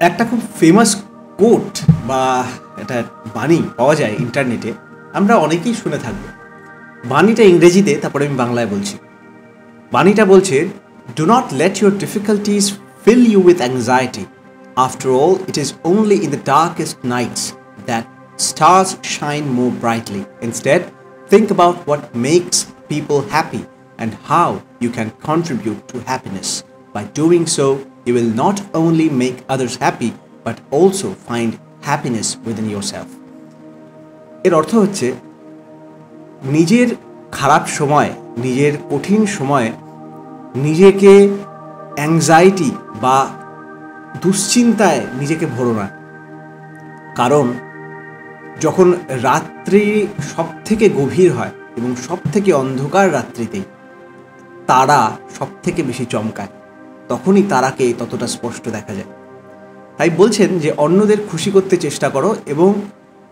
একটা খুব famous coat বা একটা বাণী পাওয়া যায় ইন্টারনেটে, আমরা অনেকেই শুনে থাকবো। বাণীটা ইংরেজিতে, তারপরে আমি বাংলায় বলছি। বাণীটা বলছে, do not let your difficulties fill you with anxiety. After all it is only in the darkest nights that stars shine more brightly. Instead, think about what makes people happy and how you can contribute to happiness. By doing so, you will not only make others happy, but also find happiness within yourself. এর অর্থ হচ্ছে, নিজের খারাপ সময়, নিজের কঠিন সময়ে নিজেকে অ্যাংজাইটি বা দুশ্চিন্তায় নিজেকে ভরো না। কারণ যখন রাত্রি সব থেকে গভীর হয় এবং সব থেকে অন্ধকার রাত্রিতেই তারা সব থেকে বেশি চমকায়, তখনই তারাকে ততটা স্পষ্ট দেখা যায়। তাই বলছেন যে অন্যদের খুশি করতে চেষ্টা করো এবং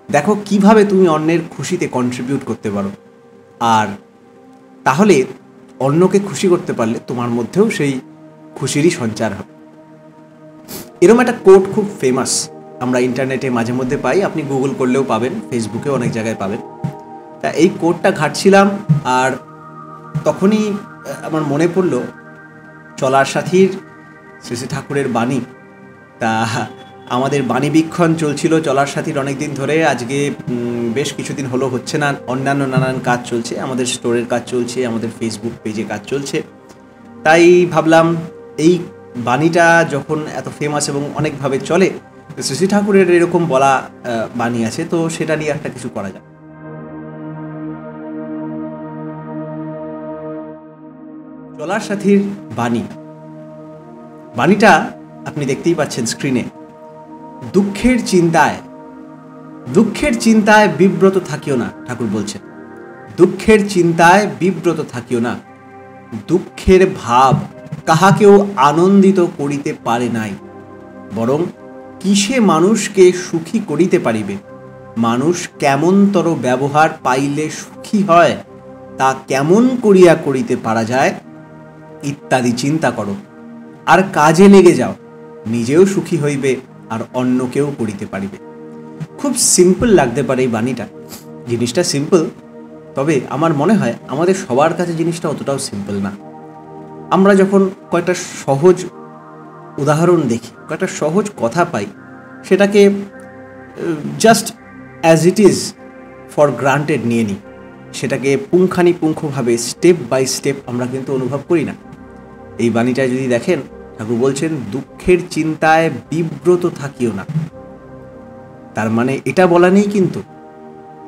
দেখো কিভাবে তুমি অন্যের খুশিতে কন্ট্রিবিউট করতে পারো। আর তাহলে অন্যকে খুশি করতে পারলে তোমার মধ্যেও সেই খুশিরই সঞ্চার হবে। এরকম একটা কোট খুব ফেমাস, আমরা ইন্টারনেটে মাঝে মধ্যে পাই, আপনি গুগল করলেও পাবেন, ফেসবুকেও অনেক জায়গায় পাবেন। তা এই কোটটা ঘাঁটছিলাম আর তখনই আমার মনে পড়ল চলার সাথীর শ্রী শ্রী ঠাকুরের বাণী। তা আমাদের বাণী বীক্ষণ চলছিল চলার সাথীর অনেক দিন ধরে, আজকে বেশ কিছুদিন হলো হচ্ছে না, অন্যান্য নানান কাজ চলছে, আমাদের স্টোরের কাজ চলছে, আমাদের ফেসবুক পেজে কাজ চলছে। তাই ভাবলাম এই বাণীটা যখন এত ফেমাস এবং অনেকভাবে চলে, শ্রী শ্রী ঠাকুরের এরকম বলা বাণী আছে, তো সেটা নিয়ে একটা কিছু করা যায়। চলার সাথীর বাণী, বাণীটা আপনি দেখতেই পাচ্ছেন স্ক্রিনে। দুঃখের চিন্তায় বিব্রত থাকিও না, ঠাকুর বলছেন। দুঃখের চিন্তায় বিব্রত থাকিও না। দুঃখের ভাব কাহাকেও আনন্দিত করিতে পারে নাই, বরং কিসে মানুষকে সুখী করিতে পারিবে। মানুষ কেমনতর ব্যবহার পাইলে সুখী হয়, তা কেমন করিয়া করিতে পারা যায় ইত্যাদি চিন্তা করো, আর কাজে লেগে যাও। নিজেও সুখী হইবে আর অন্যকেও করিতে পারিবে। খুব সিম্পল লাগতে পারে এই বাণীটা, জিনিসটা সিম্পল, তবে আমার মনে হয় আমাদের সবার কাছে জিনিসটা অতটাও সিম্পল না। আমরা যখন কয়েকটা সহজ উদাহরণ দেখি, কয়েকটা সহজ কথা পাই, সেটাকে just as it is for granted নিয়ে নিই, সেটাকে পুঙ্খানুপুঙ্খভাবে স্টেপ বাই স্টেপ আমরা কিন্তু অনুভব করি না। এই বাণীটায় যদি দেখেন, ঠাকুর বলছেন দুঃখের চিন্তায় বিব্রত থাকিও না। তার মানে এটা বলা নেই কিন্তু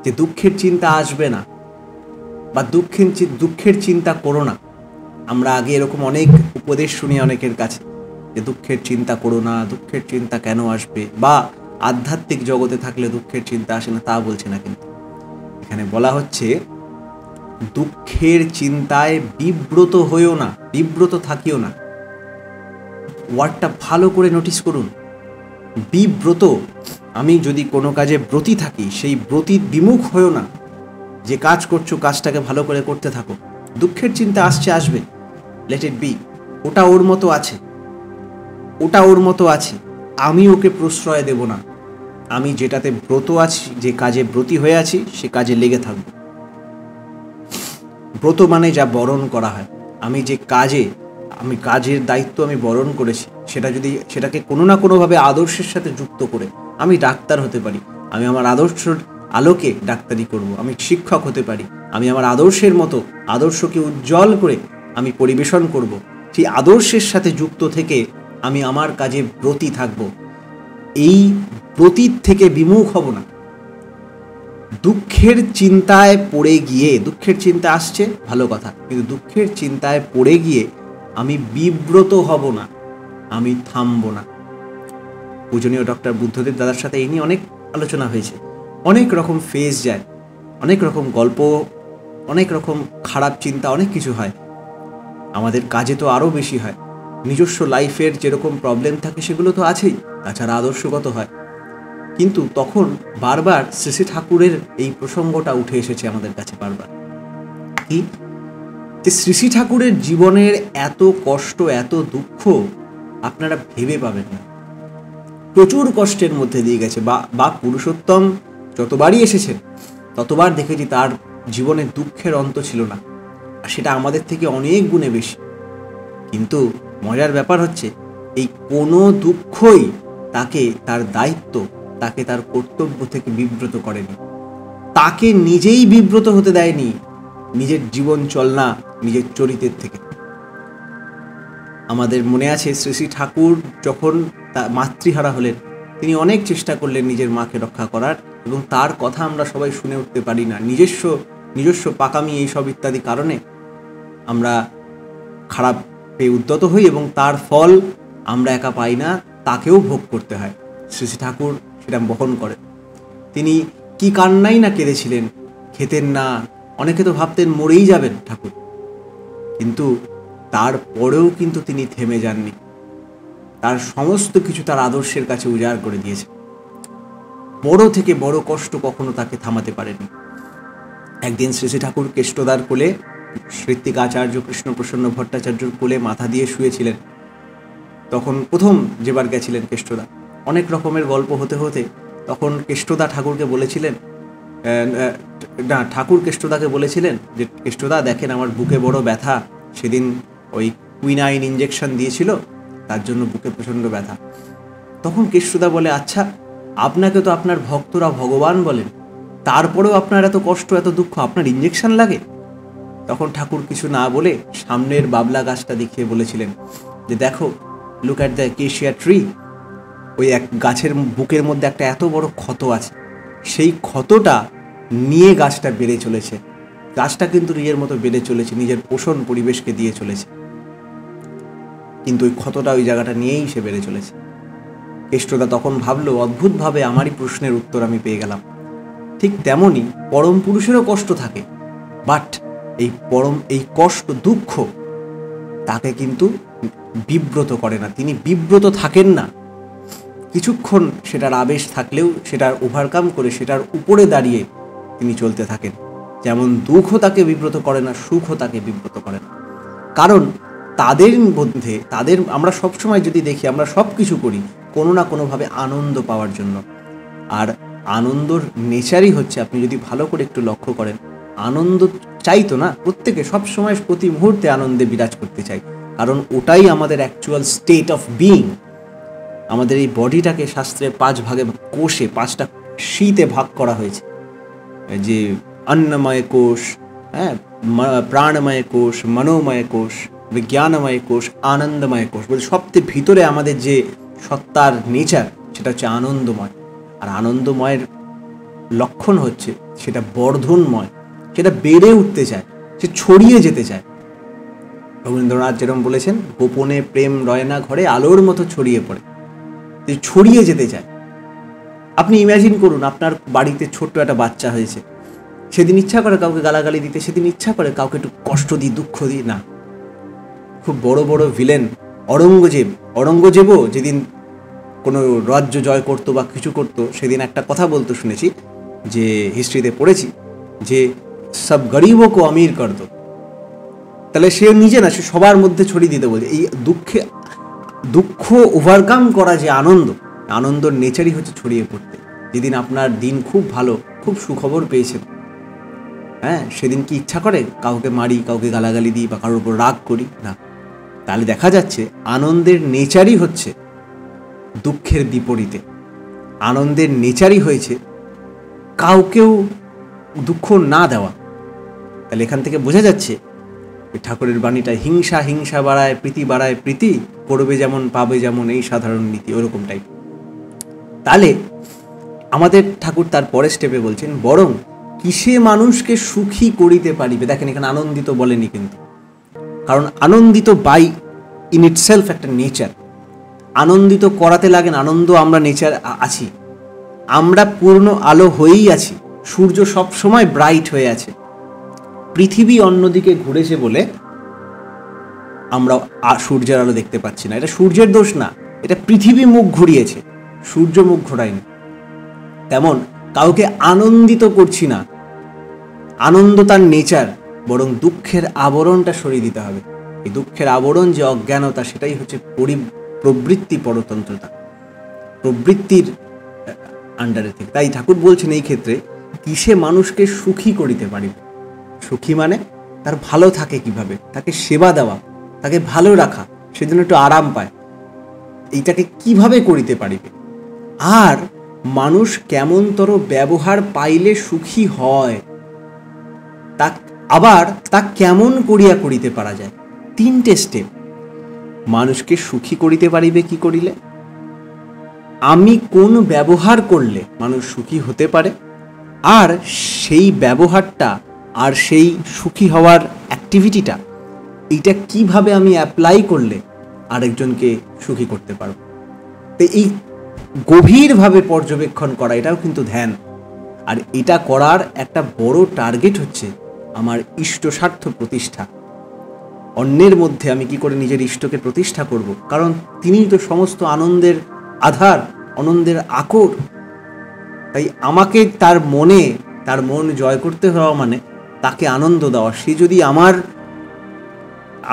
যে দুঃখের চিন্তা আসবে না বা দুঃখের চিন্তা করো না। আমরা আগে এরকম অনেক উপদেশ শুনি অনেকের কাছে যে দুঃখের চিন্তা করো না, দুঃখের চিন্তা কেন আসবে, বা আধ্যাত্মিক জগতে থাকলে দুঃখের চিন্তা আসে না, তা বলছে না। কিন্তু এখানে বলা হচ্ছে দুঃখের চিন্তায় বিব্রত হইও না, বিব্রত থাকিও না। ওয়ার্ডটা ভালো করে নোটিস করুন, বিব্রত। আমি যদি কোনো কাজে ব্রতী থাকি, সেই ব্রতির বিমুখ হইও না। যে কাজ করছো কাজটাকে ভালো করে করতে থাকো। দুঃখের চিন্তা আসবে, লেট ইট বি। ওটা ওর মতো আছে, আমি ওকে প্রশ্রয় দেব না। আমি যেটাতে ব্রত আছি, যে কাজে ব্রতী হয়ে আছি, সে কাজে লেগে থাকবো। ব্রত মানে যা বরণ করা হয়। আমি যে কাজের দায়িত্ব আমি বরণ করেছি, সেটাকে কোনো না কোনোভাবে আদর্শের সাথে যুক্ত করে আমি ডাক্তার হতে পারি, আমি আমার আদর্শের আলোকে ডাক্তারি করব, আমি শিক্ষক হতে পারি, আমি আমার আদর্শের মতো আদর্শকে উজ্জ্বল করে আমি পরিবেশন করব। সেই আদর্শের সাথে যুক্ত থেকে আমি আমার কাজে ব্রতী থাকব, এই ব্রতির থেকে বিমুখ হব না। দুঃখের চিন্তায় পড়ে গিয়ে, দুঃখের চিন্তা আসছে ভালো কথা, কিন্তু দুঃখের চিন্তায় পড়ে গিয়ে আমি বিব্রত হব না, আমি থামব না। পূজনীয় ডক্টর বুদ্ধদেব দাদার সাথে এই নিয়ে অনেক আলোচনা হয়েছে। অনেক রকম ফেজ যায়, অনেক রকম গল্প, অনেক রকম খারাপ চিন্তা, অনেক কিছু হয়। আমাদের কাজে তো আরও বেশি হয়। নিজস্ব লাইফের যেরকম প্রবলেম থাকে সেগুলো তো আছেই, তাছাড়া আদর্শগত হয়। কিন্তু তখন বারবার শ্রী শ্রী ঠাকুরের এই প্রসঙ্গটা উঠে এসেছে আমাদের কাছে বারবার, কি যে শ্রী শ্রী ঠাকুরের জীবনের এত কষ্ট, এত দুঃখ আপনারা ভেবে পাবেন না। প্রচুর কষ্টের মধ্যে দিয়ে গেছে, বা পুরুষোত্তম যতবারই এসেছেন ততবার দেখেছি তার জীবনে দুঃখের অন্ত ছিল না, আর সেটা আমাদের থেকে অনেক গুণে বেশি। কিন্তু মজার ব্যাপার হচ্ছে এই কোনো দুঃখই তাকে তার দায়িত্ব, তাকে তার কর্তব্য থেকে বিব্রত করেনি, তাকে নিজেই বিব্রত হতে দেয়নি নিজের জীবন চলনা, নিজের চরিত্রের থেকে। আমাদের মনে আছে শ্রী শ্রী ঠাকুর যখন মাতৃহারা হলেন, তিনি অনেক চেষ্টা করলেন নিজের মাকে রক্ষা করার, এবং তার কথা আমরা সবাই শুনে উঠতে পারি না। নিজস্ব পাকামি এইসব ইত্যাদি কারণে আমরা খারাপ পেয়ে উদ্যত হই, এবং তার ফল আমরা একা পাই না, তাকেও ভোগ করতে হয়। শ্রী শ্রী ঠাকুর সেটা বহন করেন। তিনি কি কান্নাই না কেঁদেছিলেন, খেতেন না, অনেকে তো ভাবতেন মরেই যাবেন ঠাকুর, কিন্তু তারপরেও কিন্তু তিনি থেমে যাননি। তার সমস্ত কিছু তার আদর্শের কাছে উজাড় করে দিয়েছে। বড় থেকে বড় কষ্ট কখনো তাকে থামাতে পারেনি। একদিন শ্রী শ্রী ঠাকুর কেষ্টদার কোলে, ঋত্বিক আচার্য কৃষ্ণপ্রসন্ন ভট্টাচার্যর কোলে মাথা দিয়ে শুয়েছিলেন। তখন প্রথম যেবার গেছিলেন কেষ্টদা, অনেক রকমের গল্প হতে হতে তখন কেষ্টদা ঠাকুরকে বলেছিলেন, ঠাকুর কেষ্টদাকে বলেছিলেন যে কেষ্টদা দেখেন আমার বুকে বড় ব্যথা, সেদিন ওই কুইনাইন ইঞ্জেকশন দিয়েছিল, তার জন্য বুকে প্রচণ্ড ব্যথা। তখন কেষ্টদা বলে, আচ্ছা আপনাকে তো আপনার ভক্তরা ভগবান বলেন, তারপরেও আপনার এত কষ্ট এত দুঃখ, আপনার ইঞ্জেকশন লাগে? তখন ঠাকুর কিছু না বলে সামনের বাবলা গাছটা দেখিয়ে বলেছিলেন যে দেখো, লুক অ্যাট দ্য একেশিয়া ট্রি, ওই এক গাছের বুকের মধ্যে একটা এত বড় ক্ষত আছে, সেই ক্ষতটা নিয়ে গাছটা বেড়ে চলেছে। গাছটা কিন্তু নিজের মতো বেড়ে চলেছে, নিজের পোষণ পরিবেশকে দিয়ে চলেছে, কিন্তু ওই ক্ষতটা ওই জায়গাটা নিয়েই সে বেড়ে চলেছে। কেষ্টদা তখন ভাবলো, অদ্ভুতভাবে আমারই প্রশ্নের উত্তর আমি পেয়ে গেলাম। ঠিক তেমনই পরম পুরুষেরও কষ্ট থাকে, বাট এই কষ্ট, দুঃখ তাকে কিন্তু বিব্রত করে না, তিনি বিব্রত থাকেন না। কিছুক্ষণ সেটার আবেশ থাকলেও সেটার ওভারকাম করে সেটার উপরে দাঁড়িয়ে তিনি চলতে থাকেন। যেমন দুঃখও তাকে বিব্রত করে না, সুখও তাকে বিব্রত করে না। কারণ তাদের মধ্যে আমরা সবসময় যদি দেখি, আমরা সব কিছু করি কোনো না কোনোভাবে আনন্দ পাওয়ার জন্য। আর আনন্দর নেচারই হচ্ছে, আপনি যদি ভালো করে একটু লক্ষ্য করেন, আনন্দ চাইতো না প্রত্যেকে, সবসময় প্রতি মুহূর্তে আনন্দে বিরাজ করতে চাই, কারণ ওটাই আমাদের অ্যাকচুয়াল স্টেট অফ বিইং। আমাদের এই বডিটাকে শাস্ত্রে 5 ভাগে, কোষে 5টা শীতে ভাগ করা হয়েছে, যে অন্নময় কোষ, হ্যাঁ, প্রাণময় কোষ, মনোময় কোষ, বিজ্ঞানময় কোষ, আনন্দময় কোষ। বলতে সবচেয়ে ভিতরে আমাদের যে সত্তার নেচার, সেটা হচ্ছে আনন্দময়। আর আনন্দময়ের লক্ষণ হচ্ছে সেটা বর্ধনময়, সেটা বেড়ে উঠতে চায়, সে ছড়িয়ে যেতে চায়। রবীন্দ্রনাথ যেরকম বলেছেন, গোপনে প্রেম রয় না ঘরে, আলোর মতো ছড়িয়ে পড়ে, ছড়িয়ে যেতে চায়। আপনি ইমাজিন করুন, আপনার বাড়িতে ছোট্ট একটা বাচ্চা হয়েছে, সেদিন ইচ্ছা করে কাউকে গালাগালি দিতে, সেদিন ইচ্ছা করে কাউকে একটু কষ্ট দিই, দুঃখ দিই না। খুব বড় বড় ভিলেন, অরঙ্গজেবও যেদিন কোনো রাজ্য জয় করতো বা কিছু করতো, সেদিন একটা কথা বলতো শুনেছি, যে হিস্ট্রিতে পড়েছি, যে সব গরিবও কো আমির কর দো। তাহলে সে নিজে না, সে সবার মধ্যে ছড়িয়ে দিতে বলছে। এই দুঃখ ওভারকাম করা যে আনন্দর নেচারই হচ্ছে ছড়িয়ে পড়তে। যেদিন আপনার দিন খুব ভালো, খুব সুখবর পেয়েছেন, হ্যাঁ, সেদিন কি ইচ্ছা করে কাউকে মারি, কাউকে গালাগালি দিই বা কারোর উপর রাগ করি না। তাহলে দেখা যাচ্ছে আনন্দের নেচারই হচ্ছে দুঃখের বিপরীতে। আনন্দের নেচারই হয়েছে কাউকেও দুঃখ না দেওয়া। তাহলে এখান থেকে বোঝা যাচ্ছে ঠাকুরের বাণীটা, হিংসা বাড়ায় প্রীতি, করবে যেমন পাবে যেমন, এই সাধারণ নীতি, ওরকম টাইপ। তাহলে আমাদের ঠাকুর তার পরের স্টেপে বলছেন, বরং কিসে মানুষকে সুখী করিতে পারিবে। দেখেন এখানে আনন্দিত বলেনি কিন্তু, কারণ আনন্দিত বাই ইন ইটসেলফ একটা নেচার। আনন্দিত করাতে লাগেন, আনন্দ আমরা নেচার আছি, আমরা পূর্ণ আলো হয়েই আছি। সূর্য সব সময় ব্রাইট হয়ে আছে, পৃথিবী অন্যদিকে ঘুরেছে বলে আমরা সূর্যের আলো দেখতে পাচ্ছি না। এটা সূর্যের দোষ না, এটা পৃথিবী মুখ ঘুরিয়েছে, সূর্য মুখ ঘোরায়নি। তেমন কাউকে আনন্দিত করছি না, আনন্দ তার নেচার, বরং দুঃখের আবরণটা সরিয়ে দিতে হবে। এই দুঃখের আবরণ যে অজ্ঞানতা, সেটাই হচ্ছে প্রবৃত্তি পরতন্ত্রতা। প্রবৃত্তির আন্ডারে থেকে। তাই ঠাকুর বলছেন এই ক্ষেত্রে, কিসে মানুষকে সুখী করিতে পারিবে। সুখী মানে তার ভালো থাকে কিভাবে, তাকে সেবা দেওয়া, তাকে ভালো রাখা, সেজন্য একটু আরাম পায়, এইটাকে কিভাবে করিতে পারিবে। আর মানুষ কেমনতর ব্যবহার পাইলে সুখী হয়, তা আবার তা কেমন করিয়া করিতে পারা যায়। 3টে স্টেপ। মানুষকে সুখী করিতে পারিবে কি করিলে, আমি কোন ব্যবহার করলে মানুষ সুখী হতে পারে, আর সেই ব্যবহারটা আর সেই সুখী হওয়ার অ্যাক্টিভিটিটা, এইটা কিভাবে আমি অ্যাপ্লাই করলে আরেকজনকে সুখী করতে পারব। তো এই গভীরভাবে পর্যবেক্ষণ করা, এটাও কিন্তু ধ্যান। আর এটা করার একটা বড় টার্গেট হচ্ছে আমার ইষ্ট স্বার্থ প্রতিষ্ঠা। অন্যের মধ্যে আমি কি করে নিজের ইষ্টকে প্রতিষ্ঠা করব, কারণ তিনিই তো সমস্ত আনন্দের আধার, আনন্দের আকর। তাই আমাকে তার মন জয় করতে হওয়া মানে তাকে আনন্দ দেওয়া। সে যদি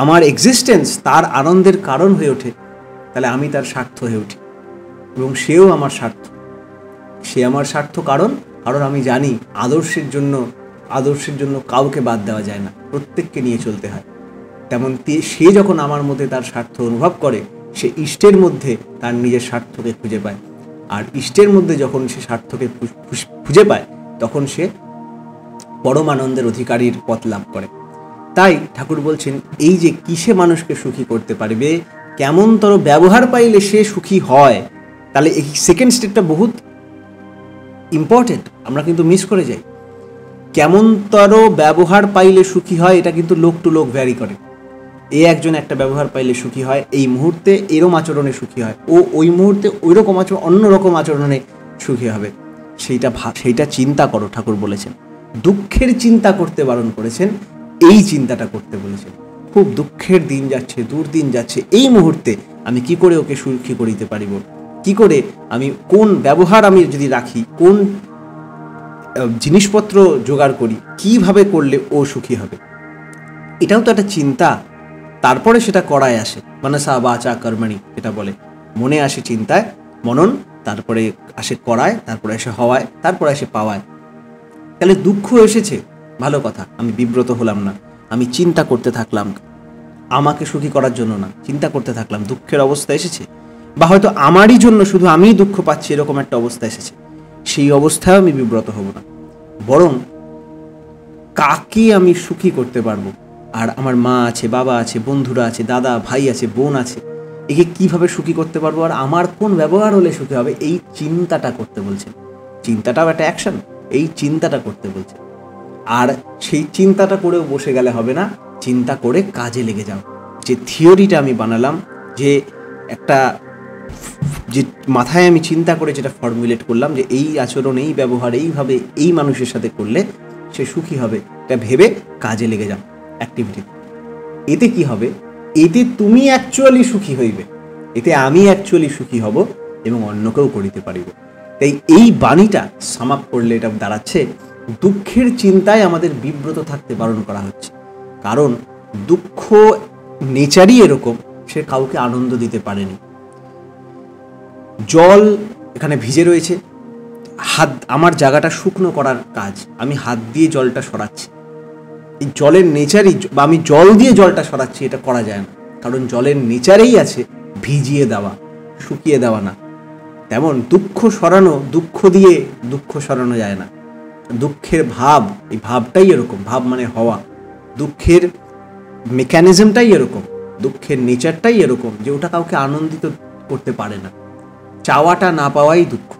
আমার এক্সিস্টেন্স তার আনন্দের কারণ হয়ে ওঠে, তাহলে আমি তার স্বার্থ হয়ে উঠি এবং সেও আমার স্বার্থ। সে আমার স্বার্থ কারণ আমি জানি আদর্শের জন্য কাউকে বাদ দেওয়া যায় না, প্রত্যেককে নিয়ে চলতে হয়। তেমন সে যখন আমার মধ্যে তার স্বার্থ অনুভব করে, সে ইষ্টের মধ্যে তার নিজের স্বার্থকে খুঁজে পায়। আর ইষ্টের মধ্যে যখন সে স্বার্থকে খুঁজে পায়, তখন সে পরম আনন্দের অধিকারীর পথ লাভ করে। তাই ঠাকুর বলছেন, এই যে কিসে মানুষকে সুখী করতে পারবে, কেমনতর ব্যবহার পাইলে সে সুখী হয়। তাহলে এই সেকেন্ড স্টেপটা বহুত ইম্পর্টেন্ট, আমরা কিন্তু মিস করে যাই। কেমনতর ব্যবহার পাইলে সুখী হয়, এটা কিন্তু লোক টু লোক ভ্যারি করে। একজন একটা ব্যবহার পাইলে সুখী হয়, এই মুহূর্তে এরকম আচরণে সুখী হয়, ওই মুহূর্তে ওইরকম অন্যরকম আচরণে সুখী হবে। সেইটা চিন্তা করো, ঠাকুর বলেছেন। দুঃখের চিন্তা করতে বারণ করেছেন, এই চিন্তাটা করতে বলেছেন। খুব দুঃখের দিন যাচ্ছে, দুর্দিন যাচ্ছে, এই মুহূর্তে আমি কি করে ওকে সুখী করিতে পারিব, কি করে আমি কোন ব্যবহার আমি যদি রাখি, কোন জিনিসপত্র জোগাড় করি, কিভাবে করলে ও সুখী হবে। এটাও তো একটা চিন্তা। তারপরে সেটা করায় আসে, মানসা বাচা কর্মণি এটা বলে। মনে আসে চিন্তায়, মনন, তারপরে আসে করায়, তারপরে আসে হওয়ায়, তারপরে আসে পাওয়ায়। তাহলে দুঃখ এসেছে, ভালো কথা, আমি বিব্রত হলাম না, আমি চিন্তা করতে থাকলাম, আমাকে সুখী করার জন্য না, চিন্তা করতে থাকলাম। দুঃখের অবস্থা এসেছে, বা হয়তো আমারই জন্য শুধু আমিই দুঃখ পাচ্ছি, এরকম একটা অবস্থা এসেছে, সেই অবস্থায় আমি বিব্রত হব না, বরং কাকে আমি সুখী করতে পারবো। আর আমার মা আছে, বাবা আছে, বন্ধুরা আছে, দাদা ভাই আছে, বোন আছে, একে কিভাবে সুখী করতে পারবো, আর আমার কোন ব্যবহার হলে সুখী হবে, এই চিন্তাটা করতে বলছেন। চিন্তাটাও একটা অ্যাকশন, এই চিন্তাটা করতে বলছেন। আর সেই চিন্তাটা করেও বসে গেলে হবে না, চিন্তা করে কাজে লেগে যাও। যে থিওরিটা আমি বানালাম, যে একটা যে মাথায় আমি চিন্তা করে যেটা ফর্মুলেট করলাম, যে এই আচরণ, এই ব্যবহার, এইভাবে এই মানুষের সাথে করলে সে সুখী হবে, এটা ভেবে কাজে লেগে যাও অ্যাক্টিভিটি। এতে কি হবে, এতে তুমি অ্যাকচুয়ালি সুখী হইবে, এতে আমি অ্যাকচুয়ালি সুখী হব এবং অন্যকেও করিতে পারিব। তাই এই বাণীটা সামাপ করলে এটা দাঁড়াচ্ছে, দুঃখের চিন্তায় আমাদের বিব্রত থাকতে বারণ করা হচ্ছে। কারণ দুঃখ নেচারই এরকম, সে কাউকে আনন্দ দিতে পারেনি। জল এখানে ভিজে রয়েছে, আমার জায়গাটা শুকনো করার কাজ, আমি হাত দিয়ে জলটা সরাচ্ছি। এই জলের নেচারই, বা আমি জল দিয়ে জলটা সরাচ্ছি, এটা করা যায় না, কারণ জলের নেচারেই আছে ভিজিয়ে দেওয়া, শুকিয়ে দেওয়া না। তেমন দুঃখ সরানো যায় না। দুঃখের ভাব, এই ভাবটাই এরকম, ভাব মানে হওয়া, দুঃখের মেকানিজমটাই এরকম, দুঃখের নেচারটাই এরকম, যে ওটা কাউকে আনন্দিত করতে পারে না। চাওয়াটা না পাওয়াই দুঃখ,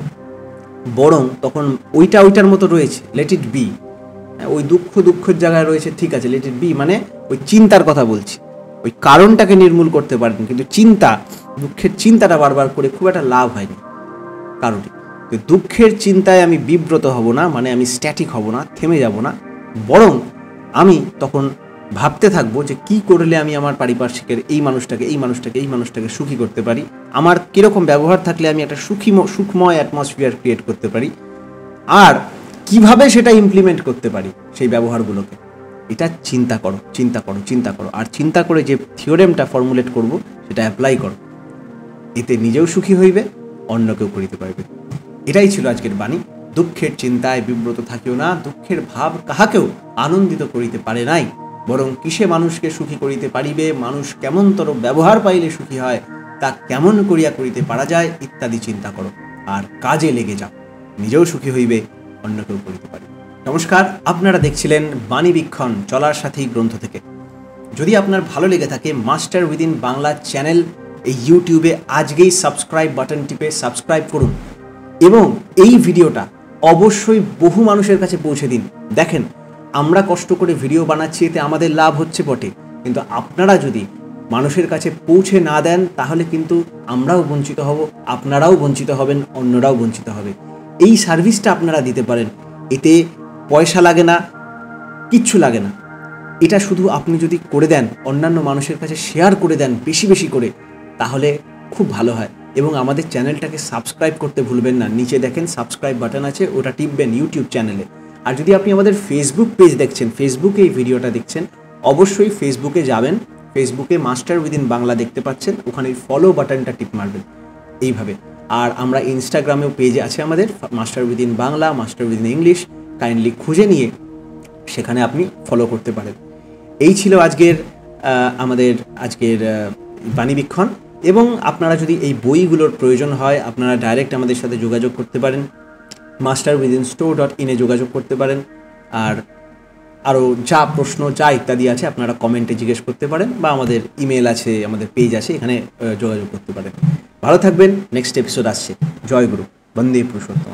বরং তখন ওইটার মতো রয়েছে, লেট ইট বি। ওই দুঃখের জায়গায় রয়েছে, ঠিক আছে, লেট ইট বি, মানে ওই চিন্তার কথা বলছি, ওই কারণটাকে নির্মূল করতে পারেন, কিন্তু দুঃখের চিন্তাটা বারবার করে খুব একটা লাভ হয়নি কারণে। দুঃখের চিন্তায় আমি বিব্রত হব না, মানে আমি স্ট্যাটিক হব না, থেমে যাব না, বরং আমি তখন ভাবতে থাকবো যে কি করলে আমি আমার পারিপার্শ্বিকের এই মানুষটাকে সুখী করতে পারি, আমার কিরকম ব্যবহার থাকলে আমি একটা সুখময় অ্যাটমসফিয়ার ক্রিয়েট করতে পারি, আর কিভাবে সেটা ইমপ্লিমেন্ট করতে পারি সেই ব্যবহারগুলোকে। এটা চিন্তা করো, আর চিন্তা করে যে থিওরেমটা ফর্মুলেট করব সেটা অ্যাপ্লাই করো। এতে নিজেও সুখী হইবে, অন্য কেউ করিতে পারবে। এটাই ছিল আজকের বাণী। দুঃখের চিন্তায় বিব্রত থাকিও না, দুঃখের ভাব কাহাকেও আনন্দিত করিতে পারে নাই, বরং কিসে মানুষকে সুখী করিতে পারিবে, মানুষ কেমনতর ব্যবহার পাইলে সুখী হয়, তা কেমন করিয়া করিতে পারা যায় ইত্যাদি চিন্তা করো, আর কাজে লেগে যাও, নিজেও সুখী হইবে, অন্য কেউ করিতে পারিবে। নমস্কার, আপনারা দেখছিলেন বাণী বীক্ষণ চলার সাথেই গ্রন্থ থেকে। যদি আপনার ভালো লেগে থাকে মাস্টার উইদিন বাংলা চ্যানেল এই ইউটিউবে আজকেই সাবস্ক্রাইব বাটন টিপে সাবস্ক্রাইব করুন এবং এই ভিডিওটা অবশ্যই বহু মানুষের কাছে পৌঁছে দিন। দেখেন, আমরা কষ্ট করে ভিডিও বানাচ্ছি, এতে আমাদের লাভ হচ্ছে বটে, কিন্তু আপনারা যদি মানুষের কাছে পৌঁছে না দেন তাহলে কিন্তু আমরাও বঞ্চিত হব, আপনারাও বঞ্চিত হবেন, অন্যরাও বঞ্চিত হবে। এই সার্ভিসটা আপনারা দিতে পারেন, এতে পয়সা লাগে না, কিচ্ছু লাগে না। এটা শুধু আপনি যদি করে দেন, অন্যান্য মানুষের কাছে শেয়ার করে দেন বেশি বেশি করে, তাহলে খুব ভালো হয়। এবং আমাদের চ্যানেলটাকে সাবস্ক্রাইব করতে ভুলবেন না। নিচে দেখেন সাবস্ক্রাইব বাটন আছে, ওটা টিপবেন ইউটিউব চ্যানেলে। আর যদি আপনি আমাদের ফেসবুক পেজ দেখছেন, ফেসবুকে এই ভিডিওটা দেখছেন, অবশ্যই ফেসবুকে যাবেন, ফেসবুকে মাস্টার উইদিন বাংলা দেখতে পাচ্ছেন, ওখানে ফলো বাটনটা টিপ মারবেন এইভাবে। আর আমরা ইনস্টাগ্রামেও পেজ আছে আমাদের, master within Bangla, master within English, kindly খুঁজে নিয়ে সেখানে আপনি ফলো করতে পারেন। এই ছিল আমাদের আজকের বাণী বীক্ষণ। এবং আপনারা যদি এই বইগুলোর প্রয়োজন হয়, আপনারা ডাইরেক্ট আমাদের সাথে যোগাযোগ করতে পারেন, masterwithinstore.in যোগাযোগ করতে পারেন। আর আরও যা প্রশ্ন যা ইত্যাদি আছে আপনারা কমেন্টে জিজ্ঞেস করতে পারেন, বা আমাদের ইমেল আছে, আমাদের পেজ আছে, এখানে যোগাযোগ করতে পারেন। ভালো থাকবেন, নেক্সট এপিসোড আসছে। জয় গুরু, বন্দে পুরুষোত্তম।